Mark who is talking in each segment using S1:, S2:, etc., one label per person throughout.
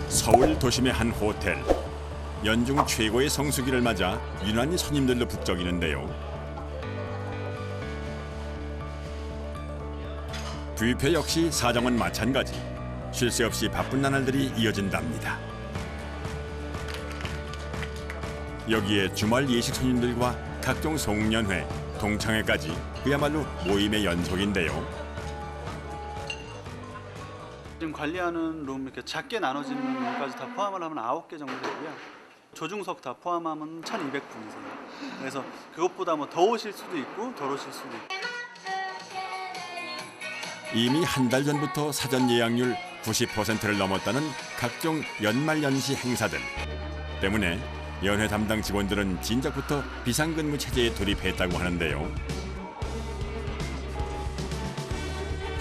S1: 서울 도심의 한 호텔. 연중 최고의 성수기를 맞아 유난히 손님들로 북적이는데요. 뷔페 역시 사정은 마찬가지. 쉴 새 없이 바쁜 나날들이 이어진답니다. 여기에 주말 예식 손님들과 각종 송년회, 동창회까지 그야말로 모임의 연속인데요.
S2: 지금 관리하는 룸 이렇게 작게 나눠지는 룸까지 다 포함을 하면 9개 정도 되고요. 조중석 다 포함하면 1,200분이세요. 그래서 그것보다 뭐 더 오실 수도 있고 덜 오실 수도 있고.
S1: 이미 한 달 전부터 사전 예약률 90%를 넘었다는 각종 연말연시 행사들 때문에 연회 담당 직원들은 진작부터 비상근무 체제에 돌입했다고 하는데요.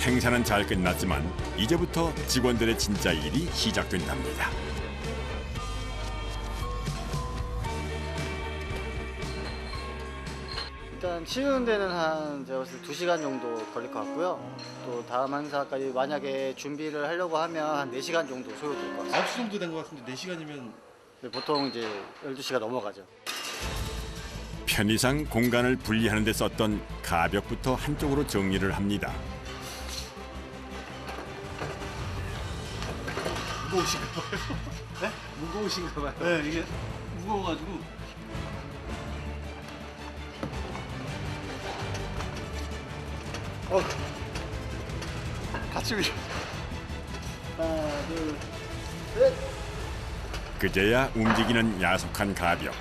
S1: 행사는 잘 끝났지만 이제부터 직원들의 진짜 일이 시작된답니다.
S3: 일단 치우는 데는 한 제가 봤을 때 2시간 정도 걸릴 것 같고요. 또 다음 행사까지 만약에 준비를 하려고 하면 한 4시간 정도 소요될 것 같습니다.
S4: 9시 정도 된 것 같은데 4시간이면
S3: 보통 이제 12시가 넘어가죠.
S1: 편의상 공간을 분리하는 데 썼던 가벽부터 한쪽으로 정리를 합니다.
S4: 무거우신가 봐요.
S2: 네?
S4: 무거우신가 봐요.
S2: 네, 이게 무거워가지고. 같이 밀어.
S3: 하나, 둘, 셋.
S1: 그제야 움직이는 야속한 가벽.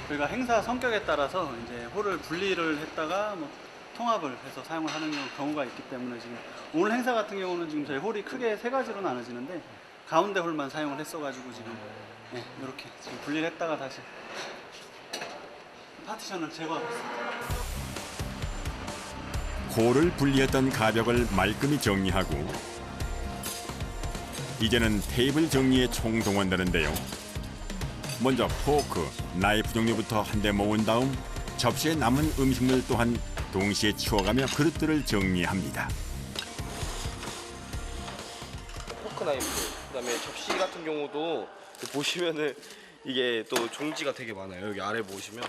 S2: 저희가 행사 성격에 따라서 이제 홀을 분리를 했다가 뭐 통합을 해서 사용을 하는 경우가 있기 때문에 지금 오늘 행사 같은 경우는 지금 저희 홀이 크게 3가지로 나눠지는데 가운데 홀만 사용을 했어가지고 지금 네, 이렇게 지금 분리를 했다가 다시 파티션을 제거하고 있습니다.
S1: 홀을 분리했던 가벽을 말끔히 정리하고 이제는 테이블 정리에 총동원되는데요. 먼저 포크, 나이프 종류부터 한 대 모은 다음 접시에 남은 음식물 또한 동시에 치워가며 그릇들을 정리합니다.
S5: 포크 나이프, 그다음에 접시 같은 경우도 보시면은 이게 또 종지가 되게 많아요. 여기 아래 보시면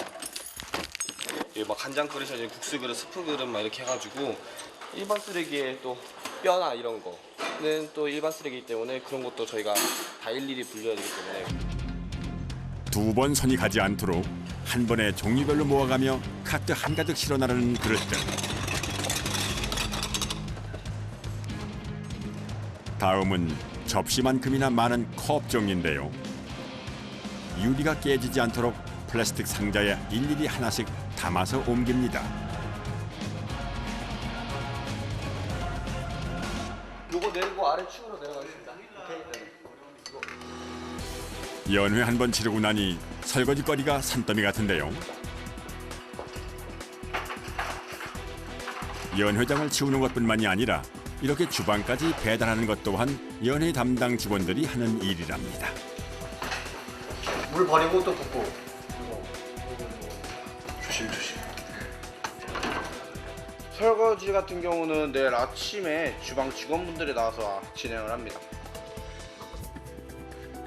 S5: 여기 막 간장 끓이셔진 국수 그릇, 스프 그릇 막 이렇게 해가지고 일반 쓰레기에 또 뼈나 이런 거는 또 일반 쓰레기이기 때문에 그런 것도 저희가 다 일일이 분류해야 되기 때문에.
S1: 2번 손이 가지 않도록 한 번에 종류별로 모아가며 카트 한가득 실어 나르는 그릇들. 다음은 접시만큼이나 많은 컵 정리인데요. 유리가 깨지지 않도록 플라스틱 상자에 일일이 하나씩 담아서 옮깁니다.
S5: 요거 내리고 아래 층으로 내려가겠습니다.
S1: 연회 한 번 치르고 나니 설거지거리가 산더미 같은데요. 연회장을 치우는 것뿐만이 아니라 이렇게 주방까지 배달하는 것 또한 연회 담당 직원들이 하는 일이랍니다.
S3: 물 버리고 또 붓고.
S5: 조심조심. 설거지 같은 경우는 내일 아침에 주방 직원분들이 나와서 진행을 합니다.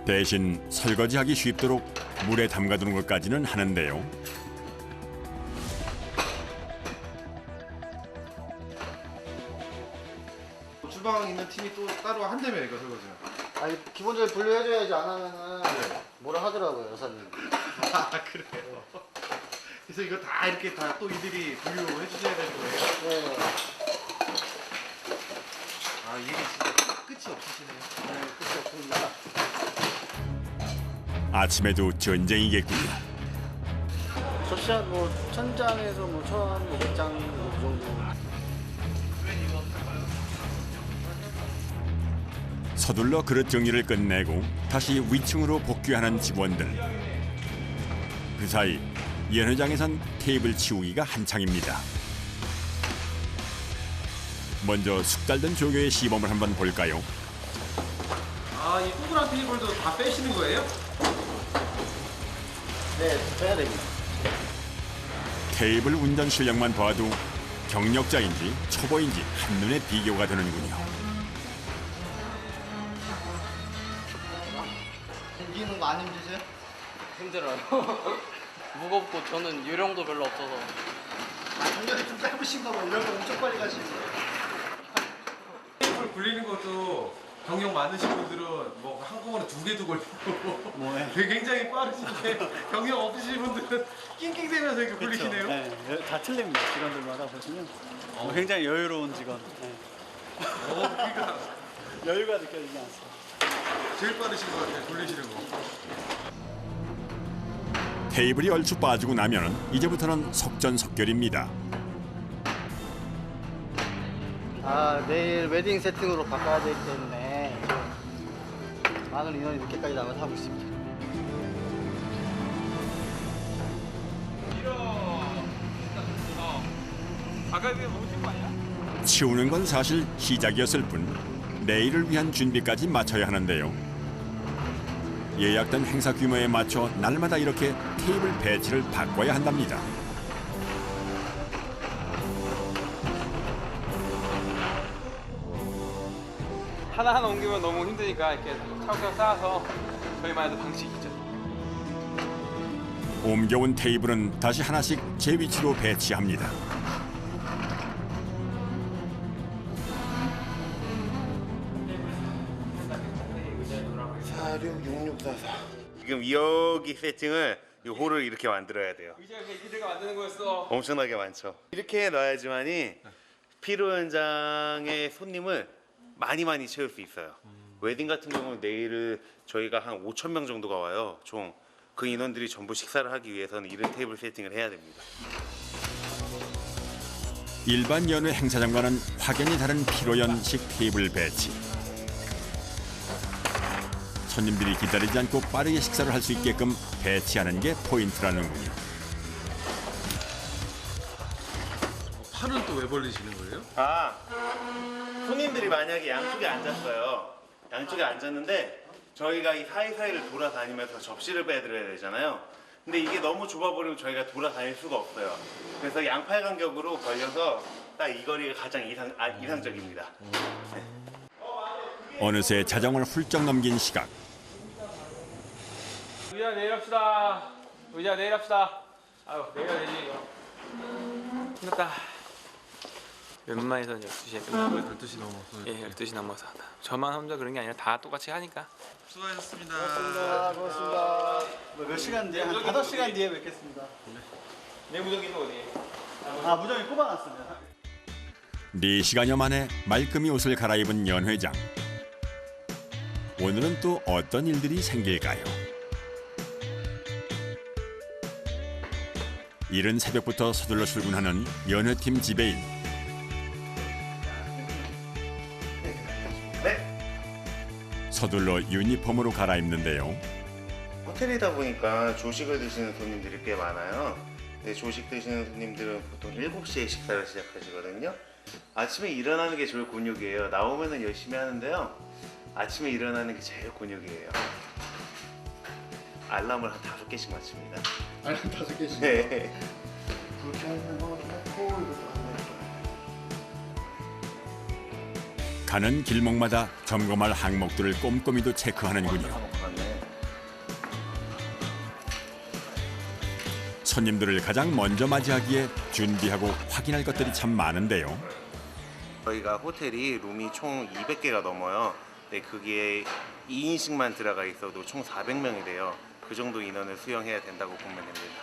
S1: 대신 설거지하기 쉽도록 물에 담가두는 것까지는 하는데요.
S4: 주방 있는 팀이 또 따로 한다며요, 이거 설거지는.
S3: 아니 기본적으로 분류해줘야지 안 하면은 뭐라 하더라고요 여사님.
S4: 아, 그래요? 그래서 이거 다 이렇게 다 또 이들이 분류해 주셔야 되는 거예요?
S3: 네.
S4: 아, 일이 진짜 끝이 없으시네요.
S3: 네, 끝이 없습니다.
S1: 아침에도 전쟁이겠군요.
S3: 접시한 뭐 1,000장에서 뭐 1,500장 그 정도.
S1: 서둘러 그릇 정리를 끝내고 다시 위층으로 복귀하는 직원들. 그 사이 연회장에선 테이블 치우기가 한창입니다. 먼저 숙달된 조교의 시범을 한번 볼까요?
S4: 아, 이 동그란 테이블도 다 빼시는 거예요?
S3: 네, 빼야 됩니다.
S1: 테이블 운전 실력만 봐도 경력자인지 초보인지 한눈에 비교가 되는군요.
S3: 옮기는 거 안 힘드세요?
S6: 힘들어요. 무겁고 저는 요령도 별로 없어서.
S3: 경력이 좀 짧으신가 봐. 이런 거 엄청 빨리 가시는 거예요.
S7: 테이블 굴리는 것도 경력 많으신 분들은 뭐 한꺼번에 2개도 걸리고
S2: 뭐예요?
S7: 되게 굉장히 빠르신데 경력 없으신 분들은 낑낑대면서 이렇게 굴리시네요.
S2: 네, 다 틀립니다. 직원들마다 보시면 굉장히 여유로운 직원. 네.
S7: 그러니까
S2: 여유가 느껴지지 않습니다.
S7: 제일 빠르신 것 같아요, 굴리시는 거.
S1: 테이블이 얼추 빠지고 나면 이제부터는 속전속결입니다.
S3: 아, 내일 웨딩 세팅으로 바꿔야 되기 때문에 많은 인원이 늦게까지 나와서 하고 있습니다.
S1: 치우는 건 사실 시작이었을 뿐 내일을 위한 준비까지 마쳐야 하는데요. 예약된 행사 규모에 맞춰 날마다 이렇게 테이블 배치를 바꿔야 한답니다.
S8: 하나하나 옮기면 너무 힘드니까 이렇게 차곡차곡 쌓아서 저희만의 방식이 있죠.
S1: 옮겨온 테이블은 다시 하나씩 제 위치로 배치합니다.
S9: 지금 여기 세팅을 이 홀을 이렇게 만들어야 돼요.
S8: 의자가 이렇게 만드는 거였어.
S9: 엄청나게 많죠. 이렇게 놔야지만이 피로 현장의 손님을 많이 채울 수 있어요. 웨딩 같은 경우는 내일 저희가 한 5,000명 정도가 와요. 총 그 인원들이 전부 식사를 하기 위해서는 이런 테이블 세팅을 해야 됩니다.
S1: 일반 연회 행사장과는 확연히 다른 피로연식 테이블 배치. 손님들이 기다리지 않고 빠르게 식사를 할 수 있게끔 배치하는 게 포인트라는군요.
S7: 팔은 또 왜 벌리시는 거예요?
S9: 아, 손님들이 만약에 양쪽에 앉았어요. 양쪽에 앉았는데 저희가 이 사이사이를 돌아다니면서 접시를 빼드려야 되잖아요. 근데 이게 너무 좁아버리면 저희가 돌아다닐 수가 없어요. 그래서 양팔 간격으로 벌려서 딱 이 거리가 가장 이상적입니다. 네.
S1: 어느새 자정을 훌쩍 넘긴 시각.
S8: 의자 내일 합시다. 의자 내일 합시다. 아유 내일 되지 이거. 끝났다. 웬만해서는 12시에 끝나고
S7: 12시 넘었어요.
S8: 예 12시 넘어서 저만 혼자 그런 게 아니라 다 똑같이 하니까.
S7: 수고하셨습니다.
S3: 고맙습니다.
S2: 몇 시간 뒤에? 한 5시간 뒤에 뵙겠습니다.
S8: 내 무전기는 어디?
S2: 아, 무정이 꼽아놨습니다.
S1: 4시간여 만에 말끔히 옷을 갈아입은 연 회장. 오늘은 또 어떤 일들이 생길까요? 이른 새벽부터 서둘러 출근하는 연회팀 지배인. 서둘러 유니폼으로 갈아입는데요.
S9: 호텔이다 보니까 조식을 드시는 손님들이 꽤 많아요. 근데 조식 드시는 손님들은 보통 7시에 식사를 시작하시거든요. 아침에 일어나는 게 제일 곤욕이에요. 나오면은 열심히 하는데요. 아침에 일어나는 게 제일 곤욕이에요. 알람을 한 5개씩 맞춥니다.
S3: 알람 5개씩.
S9: 네.
S3: 그렇게 하면 이것도
S1: 가는 길목마다 점검할 항목들을 꼼꼼히도 체크하는군요. 손님들을 가장 먼저 맞이하기에 준비하고 확인할 것들이 참 많은데요.
S9: 저희가 호텔이 룸이 총 200개가 넘어요. 근데 그게 2인씩만 들어가 있어도 총 400명이 돼요. 그 정도 인원을 수용해야 된다고 보면 됩니다.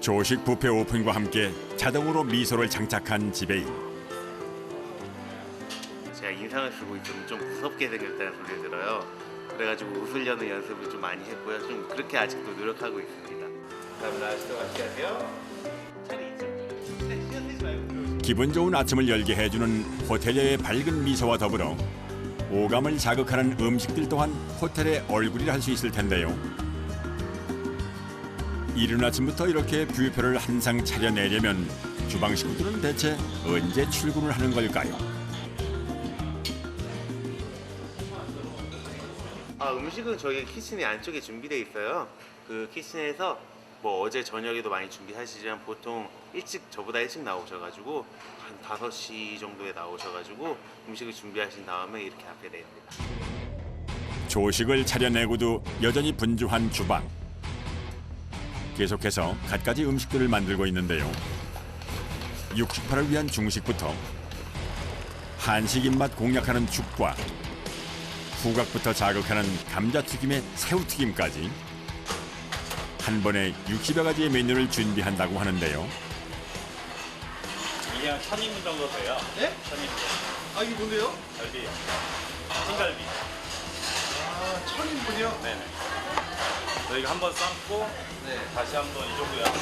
S1: 조식 뷔페 오픈과 함께 자동으로 미소를 장착한 지배인.
S9: 제가 인상을 쓰고 있으면 좀 무섭게 생겼다는 소리를 들어요. 그래가지고 웃으려는 연습을 좀 많이 했고요. 좀 그렇게 아직도 노력하고 있습니다. 감사합니다. 아직도 맛있게 하세요. 차리 있죠? 네, 신경 쓰지 말고.
S1: 기분 좋은 아침을 열게 해주는 호텔의 밝은 미소와 더불어 오감을 자극하는 음식들 또한 호텔의 얼굴이라 할 수 있을 텐데요. 이른 아침부터 이렇게 뷔페를 한 상 차려내려면 주방 식구들은 대체 언제 출근을 하는 걸까요?
S9: 음식은 저희 키친이 안쪽에 준비되어 있어요. 그 키친에서 뭐 어제 저녁에도 많이 준비하시지만 보통 저보다 일찍 나오셔가지고 한 5시 정도에 나오셔가지고 음식을 준비하신 다음에 이렇게 앞에 내립니다.
S1: 조식을 차려내고도 여전히 분주한 주방. 계속해서 갖가지 음식들을 만들고 있는데요. 육식파를 위한 중식부터 한식 입맛 공략하는 죽과 후각부터 자극하는 감자튀김의 새우튀김까지 한 번에 60여 가지의 메뉴를 준비한다고 하는데요.
S10: 이게 한 1000인분 정도 돼요.
S4: 네?
S10: 1000인분.
S4: 아, 이게 뭔데요?
S10: 갈비요. 흰갈비.
S4: 아, 1000인분이요?
S10: 네네. 저희가 한번 삶고
S4: 네.
S10: 다시 한번 이 정도 양을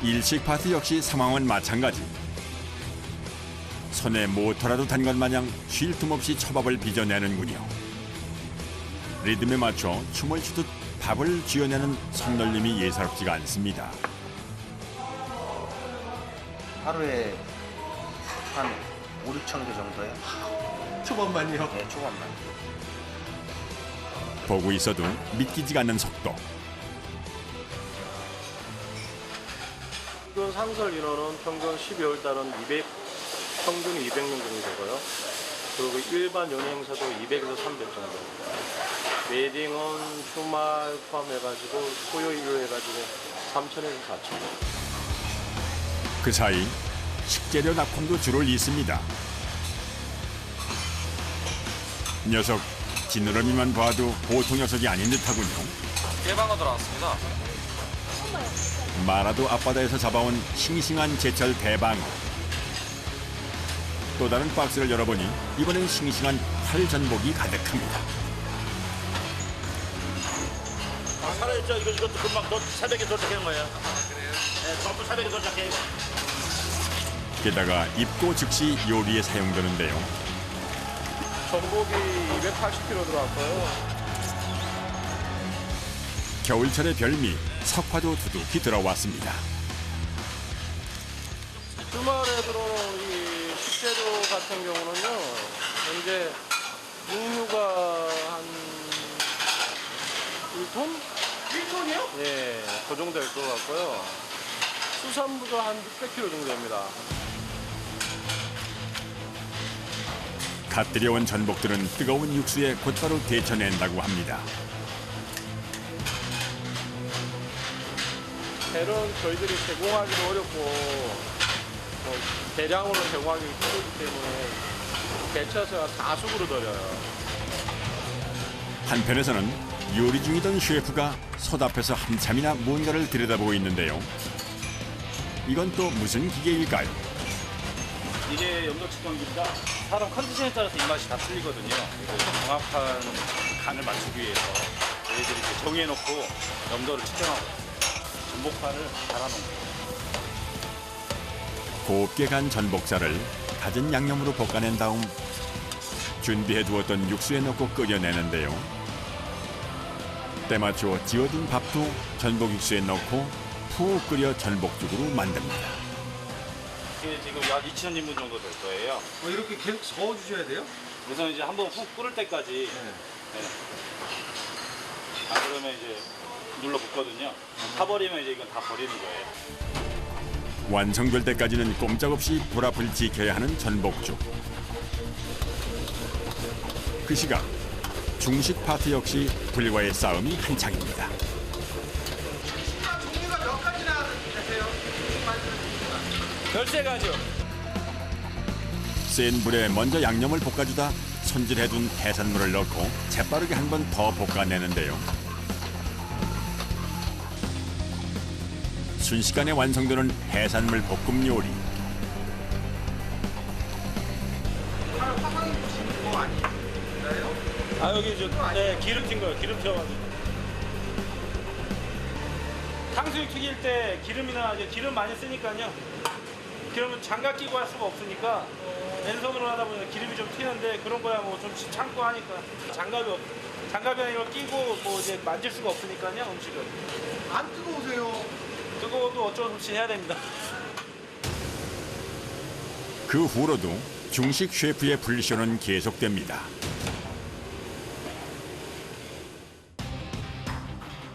S1: 일식 파티 역시 상황은 마찬가지. 손에 모터라도 단 것 마냥 쉴 틈 없이 초밥을 빚어내는군요. 리듬에 맞춰 춤을 추듯 밥을 쥐어내는 손놀림이 예사롭지가 않습니다.
S5: 하루에 한 5, 6천 개 정도요?
S4: 초밥만요?
S5: 네, 초밥만.
S1: 보고 있어도 믿기지가 않는 속도.
S11: 평균 상설 인원은 평균 12월 달은 평균 200명 정도 되고요. 그리고 일반 연예 행사도 200에서 300 정도. 웨딩은 주말 포함해가지고 토요일로 해가지고 3,000에서 4,000.
S1: 그 사이 식재료 납품도 줄을 잇습니다. 녀석 지느러미만 봐도 보통 녀석이 아닌 듯하군요.
S6: 대방어 들어왔습니다.
S1: 마라도 앞바다에서 잡아온 싱싱한 제철 대방어. 또 다른 박스를 열어보니 이번엔 싱싱한 활전복이 가득합니다.
S10: 살아있죠? 이것도 금방 새벽에 도착하는 거예요. 그래요? 네, 전부 새벽에 도착해요.
S1: 게다가 입고 즉시 요리에 사용되는데요.
S11: 전복이 280kg 들어왔고요.
S1: 겨울철의 별미 석화도 두둑히 들어왔습니다.
S11: 주말에 들어오는 이 식재료 같은 경우는요, 현재 육류가 한 1톤?
S4: 1톤이요?
S11: 예, 그 정도 될 것 같고요. 수산물도 한 600kg 정도 됩니다.
S1: 갓 들여온 전복들은 뜨거운 육수에 곧바로 데쳐낸다고 합니다.
S11: 배는 저희들이 제공하기도 어렵고 대량으로 제공하기 힘들기 때문에 데쳐서 가숙으로 드려요.
S1: 한편에서는 요리 중이던 셰프가 솥 앞에서 한참이나 뭔가를 들여다보고 있는데요. 이건 또 무슨 기계일까요?
S10: 이게 염도 측정기입니다. 사람 컨디션에 따라서 입맛이 다 틀리거든요. 그래서 정확한 간을 맞추기 위해서 저희들이 이렇게 정해놓고 염도를 측정하고 전복판을 달아놓은 거예요.
S1: 곱게 간 전복살을 갖은 양념으로 볶아낸 다음 준비해두었던 육수에 넣고 끓여내는데요. 때맞춰 지어둔 밥도 전복 육수에 넣고 푹 끓여 전복죽으로 만듭니다.
S10: 이게 지금 약 2,000인분 정도 될 거예요.
S4: 이렇게 계속 저어주셔야 돼요?
S10: 그래서 이제 한번 푹 끓을 때까지 네. 안 그러면 이제 눌러 붓거든요. 타버리면 이제 이건 다 버리는 거예요.
S1: 완성될 때까지는 꼼짝없이 불 앞을 지켜야 하는 전복죽. 그 시각 중식 파티 역시 불과의 싸움이 한창입니다.
S4: 종류가 몇 가지나 되세요?
S8: 13가지요.
S1: 센 불에 먼저 양념을 볶아주다 손질해둔 해산물을 넣고 재빠르게 한 번 더 볶아내는데요. 순식간에 완성되는 해산물 볶음 요리.
S4: 화상이 보시는 거 아니에요?
S10: 아 여기 네, 기름 튄 거예요. 기름 튀어가지고. 탕수육 튀길 때 기름이나 이제 기름 많이 쓰니까요. 그러면 장갑 끼고 할 수가 없으니까 맨손으로 하다 보니까 기름이 좀 튀는데 그런 거야 뭐 좀 참고 하니까 장갑이 아니라 끼고 뭐 이제 만질 수가 없으니까요 음식을.
S4: 안 뜨거우세요?
S10: 뜨거워도 어쩔 수 없이 해야 됩니다.
S1: 그 후로도 중식 셰프의 불쇼는 계속됩니다.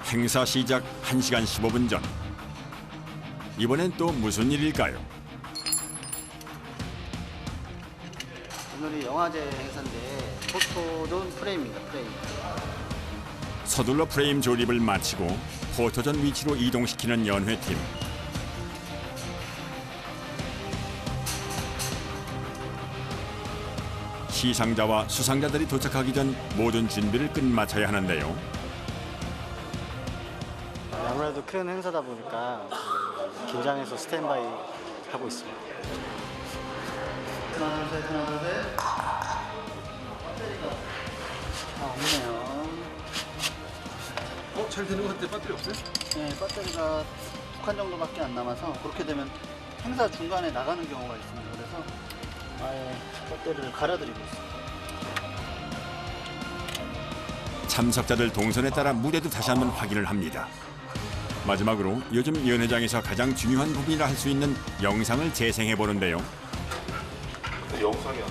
S1: 행사 시작 1시간 15분 전. 이번엔 또 무슨 일일까요?
S3: 오늘이 영화제 행사인데 포토존 프레임입니다. 프레임.
S1: 서둘러 프레임 조립을 마치고 포토존 위치로 이동시키는 연회팀. 시상자와 수상자들이 도착하기 전 모든 준비를 끝마쳐야 하는데요.
S3: 아무래도 큰 행사다 보니까 긴장해서 스탠바이 하고 있습니다.
S2: 하나, 둘, 셋, 하나, 둘, 셋. 없네요.
S4: 잘 되는 것 같은데 배터리 없어요?
S2: 네, 배터리가 6칸 정도밖에 안 남아서 그렇게 되면 행사 중간에 나가는 경우가 있습니다. 그래서 아예 배터리를 갈아드리고 있습니다.
S1: 참석자들 동선에 따라 무대도 다시 한번 확인을 합니다. 마지막으로 요즘 연회장에서 가장 중요한 부분이라 할 수 있는 영상을 재생해 보는데요.
S5: 영상이 안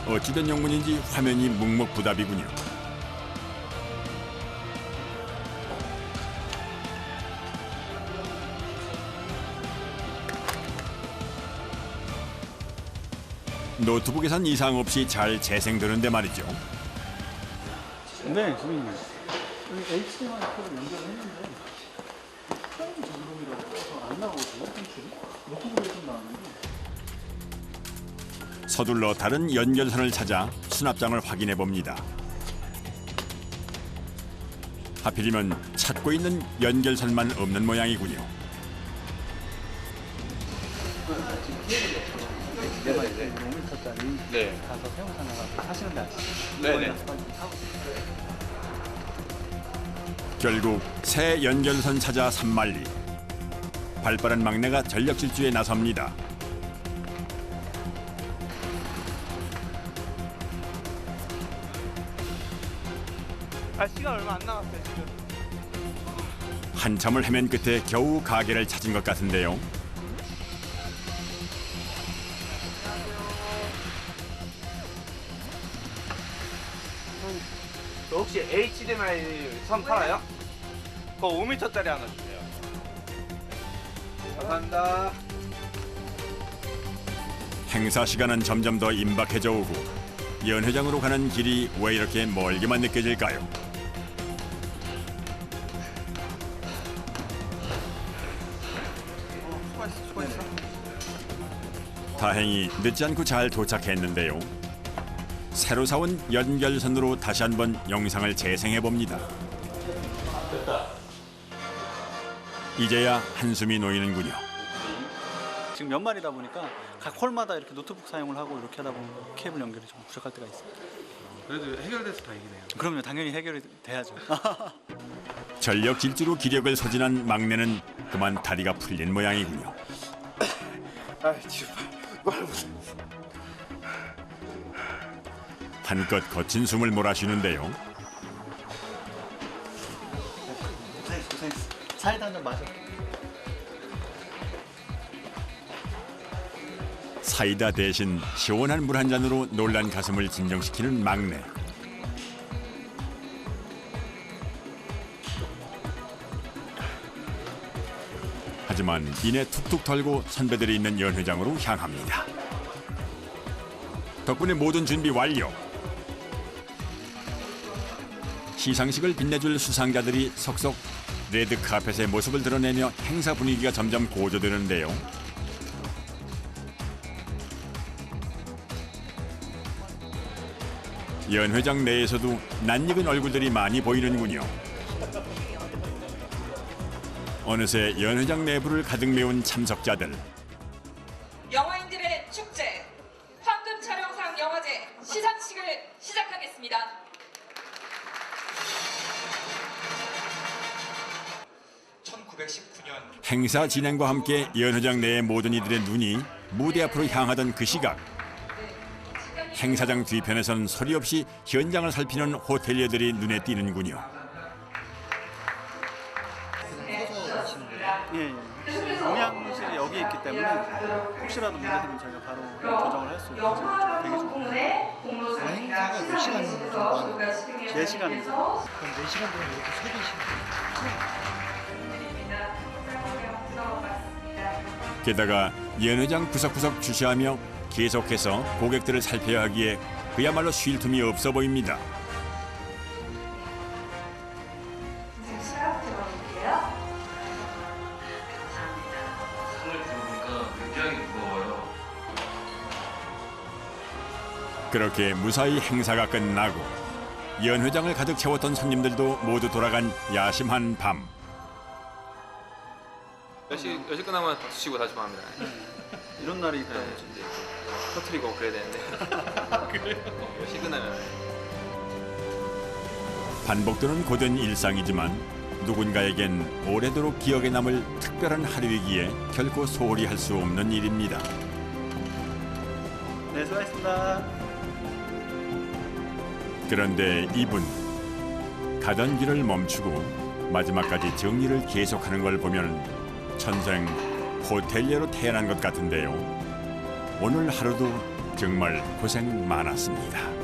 S1: 어찌된 영문인지 화면이 묵묵부답이군요. 노트북에선 이상 없이 잘 재생되는데 말이죠.
S2: 네, 선생님. HDMI 포를 연결했는데 프라임 전동이라고 해서 안 나오거든요. 노트북에 좀 나왔는데.
S1: 서둘러 다른 연결선을 찾아 수납장을 확인해 봅니다. 하필이면 찾고 있는 연결선만 없는 모양이군요.
S2: HDMI 5m짜리
S5: 네.
S2: 가서 세우산에 가서 사시는 데 아시죠?
S5: 네네.
S1: 결국 새 연결선 찾아 산만리. 발빠른 막내가 전력 질주에 나섭니다.
S10: 시간 얼마 안 남았어요 지금.
S1: 한참을 헤맨 끝에 겨우 가게를 찾은 것 같은데요.
S10: 혹시 HDMI 선 팔아요? 그거 5m짜리 하나 주세요. 감사합니다.
S1: 행사 시간은 점점 더 임박해져 오고 연회장으로 가는 길이 왜 이렇게 멀게만 느껴질까요?
S10: 수고했어.
S1: 다행히 늦지 않고 잘 도착했는데요. 새로 사온 연결선으로 다시 한번 영상을 재생해 봅니다. 이제야 한숨이 놓이는군요.
S2: 지금 연말이다 보니까 각 홀마다 이렇게 노트북 사용을 하고 이렇게 하다 보면 케이블 연결이 좀 부족할 때가 있어요.
S4: 그래도 해결돼서 다행이네요.
S2: 그럼요, 당연히 해결이 돼야죠.
S1: 전력 질주로 기력을 소진한 막내는 그만 다리가 풀린 모양이군요. 한껏 거친 숨을 몰아쉬는데요.
S2: 고생했어. 사이다 한잔 마셔.
S1: 사이다 대신 시원한 물 한 잔으로 놀란 가슴을 진정시키는 막내. 하지만 이내 툭툭 털고 선배들이 있는 연회장으로 향합니다. 덕분에 모든 준비 완료. 시상식을 빛내줄 수상자들이 속속 레드 카펫의 모습을 드러내며 행사 분위기가 점점 고조되는데요. 연회장 내에서도 낯익은 얼굴들이 많이 보이는군요. 어느새 연회장 내부를 가득 메운 참석자들.
S12: 영화인들의 축제 황금 촬영상 영화제 시상식을 시작하겠습니다.
S1: 행사 진행과 함께 연회장 내의 모든 이들의 눈이 무대 앞으로 향하던 그 시각. 행사장 뒤편에선 소리 없이 현장을 살피는 호텔리어들이 눈에 띄는군요.
S2: 예, 예. 공양실이 벽이 있기 때문에 혹시라도 문제되면 저희가 바로 조정을 할 수 있어서 되게 좋습니다.
S3: 행사가 몇 시간 정도 하나요?
S2: 4시간입니다.
S3: 그럼 4시간 동안 이렇게 서 계시면
S1: 게다가 연회장 구석구석 주시하며 계속해서 고객들을 살펴야 하기에 그야말로 쉴 틈이 없어 보입니다.
S12: 시간 들어볼게요.
S6: 상을 들어보니까 굉장히 무거워요.
S1: 그렇게 무사히 행사가 끝나고 연회장을 가득 채웠던 손님들도 모두 돌아간 야심한 밤.
S6: 10시 끝나면 쉬고 다시 합니다.
S2: 이런 날이 있다고.
S6: 이제 터트리고 그래야 되는데. 그래요? 10시 끝나면.
S1: 반복되는 고된 일상이지만 누군가에겐 오래도록 기억에 남을 특별한 하루이기에 결코 소홀히 할 수 없는 일입니다.
S2: 네, 수고하셨습니다.
S1: 그런데 이분 가던 길을 멈추고 마지막까지 정리를 계속하는 걸 보면 천생 호텔리어로 태어난 것 같은데요. 오늘 하루도 정말 고생 많았습니다.